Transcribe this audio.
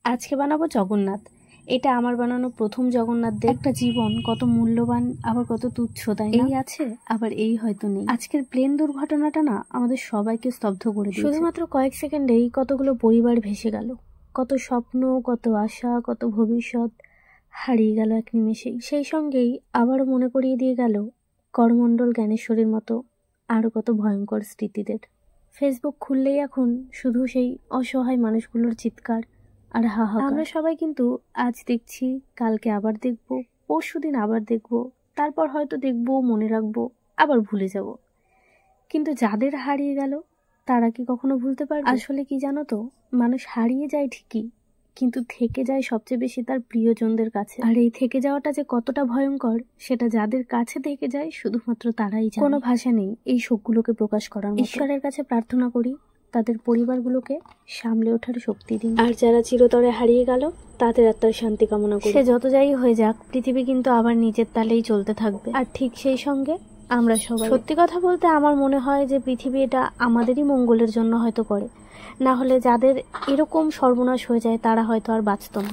আজকে বানাবো জগন্নাথ। এটা আমার বানানো প্রথম জগন্নাথ দেব। একটা জীবন কত মূল্যবান, আবার কত তুচ্ছ, তাই না? এই আছে আবার এই হয়তো নেই। আজকের প্লেন দুর্ঘটনাটা না আমাদের সবাইকে স্তব্ধ করে দিয়েছে। শুধুমাত্র কয়েক সেকেন্ডেই কতগুলো পরিবার ভেসে গেল, কত স্বপ্ন, কত আশা, কত ভবিষ্যৎ হারিয়ে গেল এক নিমেষেই। সেই সঙ্গেই আবারও মনে করিয়ে দিয়ে গেল করমণ্ডল জ্ঞানেশ্বরীর মতো আরও কত ভয়ঙ্কর স্মৃতিদের। ফেসবুক খুললেই এখন শুধু সেই অসহায় মানুষগুলোর চিৎকার আর হাহাকার। আমরা সবাই কিন্তু আজ দেখছি, কালকে আবার দেখব, পরশুদিন আবার দেখব, তারপর হয়তো দেখব, মনে রাখবো, আবার ভুলে যাব। কিন্তু যাদের হারিয়ে গেল তারা কি কখনো ভুলতে পারবে? আসলে কি জানো তো, মানুষ হারিয়ে যায় ঠিকই, কিন্তু থেকে যায় সবচেয়ে বেশি তার প্রিয়জনদের কাছে। আর এই থেকে যাওয়াটা যে কতটা ভয়ঙ্কর সেটা যাদের কাছে থেকে যায় শুধুমাত্র তারাই জানে। কোনো ভাষা নেই এই শোকগুলোকে প্রকাশ করার মতো। ঈশ্বরের কাছে প্রার্থনা করি তাদের পরিবারগুলোকে সামলে ওঠার শক্তি দিন। আর যারা চিরতরে হারিয়ে গেল তাদের আত্মার শান্তি কামনা করি। সে যত যাই হয়ে যাক, পৃথিবী কিন্তু আবার নিজের তালেই চলতে থাকবে। আর ঠিক সেই সঙ্গে আমরা সবাই। সত্যি কথা বলতে আমার মনে হয় যে পৃথিবী এটা আমাদেরই মঙ্গলের জন্য হয়তো করে, না হলে যাদের এরকম সর্বনাশ হয়ে যায় তারা হয়তো আর বাঁচত না।